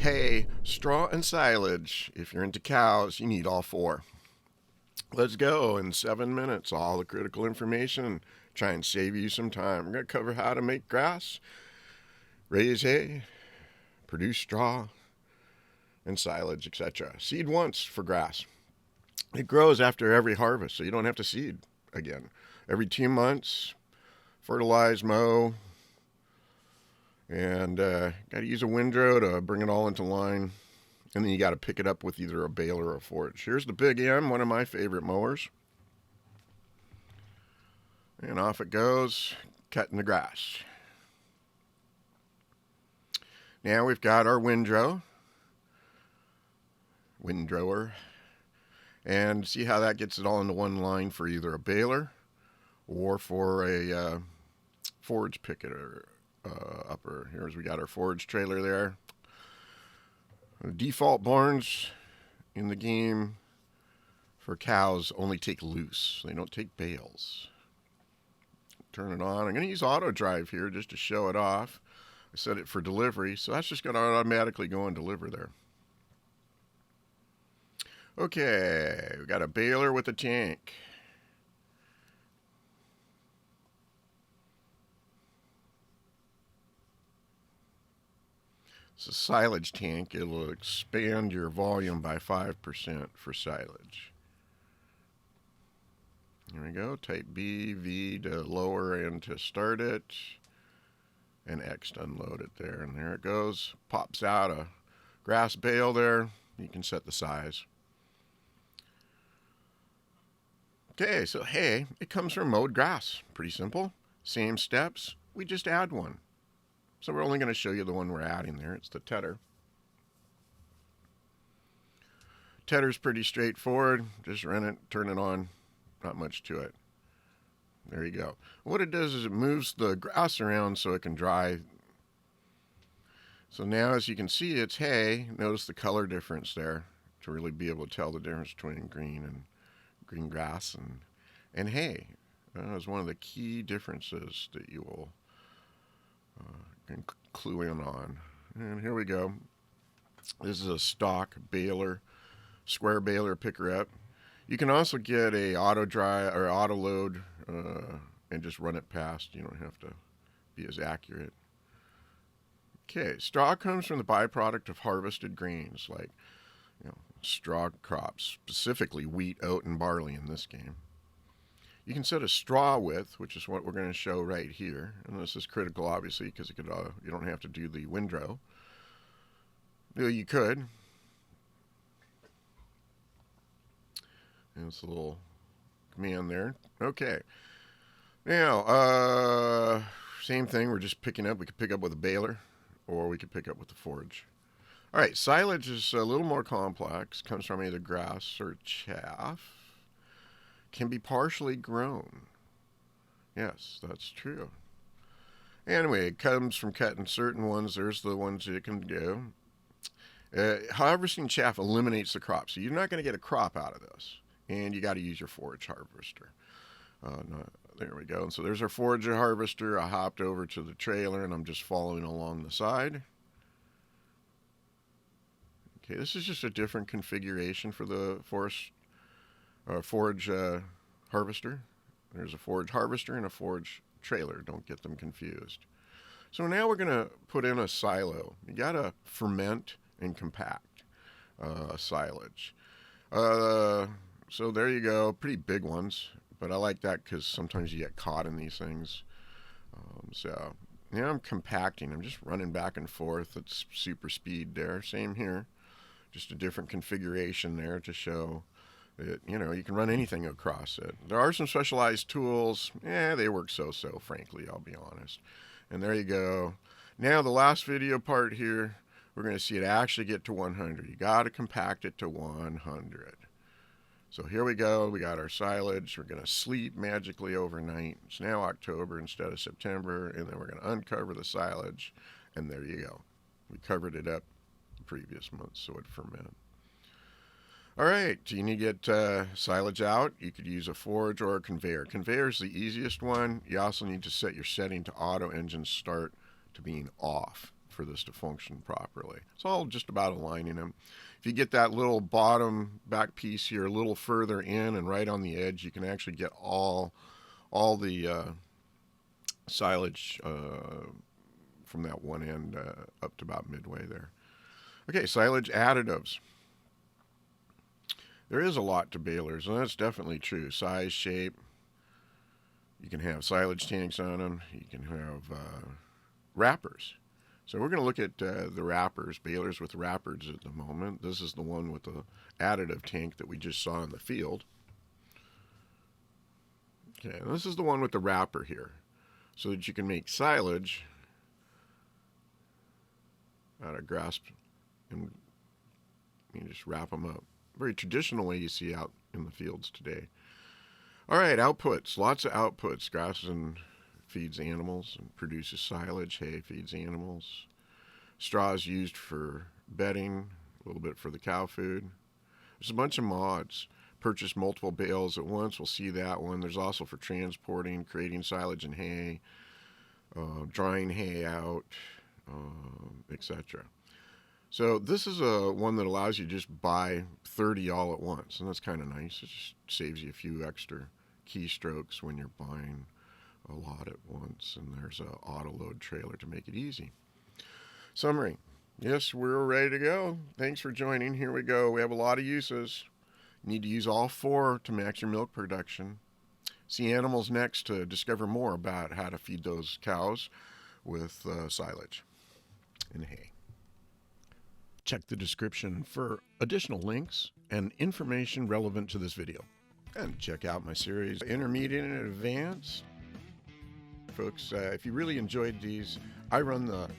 hay, straw, and silage. If you're into cows, you need all four. Let's go in 7 minutes. All the critical information. Try and save you some time. We're going to cover how to make grass, raise hay, produce straw, and silage, etc. Seed once for grass. It grows after every harvest, so you don't have to seed again. Every 2 months, fertilize, mow, and got to use a windrow to bring it all into line. And then you got to pick it up with either a baler or a forge. Here's the Big M, one of my favorite mowers. And off it goes, cutting the grass. Now we've got our windrower. And see how that gets it all into one line for either a baler or for a forage picket or upper. Here's we got our forage trailer there. The default barns in the game for cows only take loose. They don't take bales. Turn it on. I'm going to use auto drive here just to show it off. I set it for delivery, so that's just going to automatically go and deliver there. Okay, we got a baler with a tank. It's a silage tank. It'll expand your volume by 5% for silage. Here we go. Type B, V to lower and to start it, and X to unload it there. And there it goes. Pops out a grass bale there. You can set the size. Okay, so hay, it comes from mowed grass. Pretty simple. Same steps. We just add one. So we're only going to show you the one we're adding there. It's the tedder. Tedder's pretty straightforward. Just run it, turn it on. Not much to it. There you go. What it does is it moves the grass around so it can dry. So now as you can see, it's hay. Notice the color difference there to really be able to tell the difference between green grass and hay. That is one of the key differences that you will can clue in on. And here we go. This is a stock baler, square baler picker up. You can also get a auto dry or auto load and just run it past. You don't have to be as accurate. Okay, straw comes from the byproduct of harvested grains like straw crops, specifically wheat, oat, and barley in this game. You can set a straw width, which is what we're going to show right here. And this is critical, obviously, because you don't have to do the windrow. You could. And it's a little command there. Okay. Now, same thing. We're just picking up. We could pick up with a baler, or we could pick up with the forge. All right, silage is a little more complex. Comes from either grass or chaff. Can be partially grown. Yes, that's true. Anyway, it comes from cutting certain ones. There's the ones you can do. Harvesting chaff eliminates the crop, so you're not going to get a crop out of this. And you got to use your forage harvester. There we go. And so there's our forage harvester. I hopped over to the trailer, and I'm just following along the side. Okay, this is just a different configuration for the forage harvester. There's a forage harvester and a forage trailer. Don't get them confused. So now we're going to put in a silo. You got to ferment and compact silage. So there you go. Pretty big ones, but I like that because sometimes you get caught in these things. So now I'm compacting. I'm just running back and forth. It's super speed there. Same here. Just a different configuration there to show that, you can run anything across it. There are some specialized tools. They work so-so, frankly, I'll be honest. And there you go. Now the last video part here, we're going to see it actually get to 100. You got to compact it to 100. So here we go. We got our silage. We're going to sleep magically overnight. It's now October instead of September. And then we're going to uncover the silage. And there you go. We covered it up the previous month so it fermented. All right, so you need to get silage out. You could use a forge or a conveyor. Conveyor is the easiest one. You also need to set your setting to auto engine start to being off for for this to function properly. It's all just about aligning them. If you get that little bottom back piece here a little further in and right on the edge, you can actually get all the silage from that one end up to about midway there. Okay, silage additives. There is a lot to balers, and that's definitely true. Size, shape. You can have silage tanks on them. You can have wrappers. So we're going to look at the wrappers, balers with wrappers at the moment. This is the one with the additive tank that we just saw in the field. Okay, and this is the one with the wrapper here, so that you can make silage out of grass, and you just wrap them up. Very traditional way you see out in the fields today. All right, outputs. Lots of outputs. Grass and feeds animals and produces silage. Hay feeds animals. Straw is used for bedding, a little bit for the cow food. There's a bunch of mods. Purchase multiple bales at once. We'll see that one. There's also for transporting, creating silage and hay, drying hay out, etc. So this is one that allows you to just buy 30 all at once, and that's kind of nice. It just saves you a few extra keystrokes when you're buying a lot at once, and there's an auto load trailer to make it easy. Summary. Yes, we're ready to go. Thanks for joining. Here we go. We have a lot of uses. You need to use all 4 to max your milk production. See animals next to discover more about how to feed those cows with silage and hay. Check the description for additional links and information relevant to this video. And check out my series, Intermediate and Advanced. Folks, if you really enjoyed these, I run the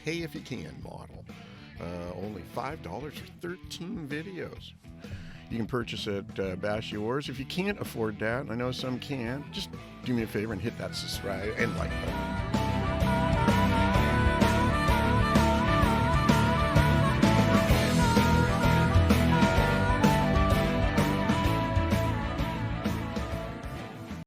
pay if you can model. Only $5 for 13 videos. You can purchase at Bash Yours. If you can't afford that, I know some can, just do me a favor and hit that subscribe and like button.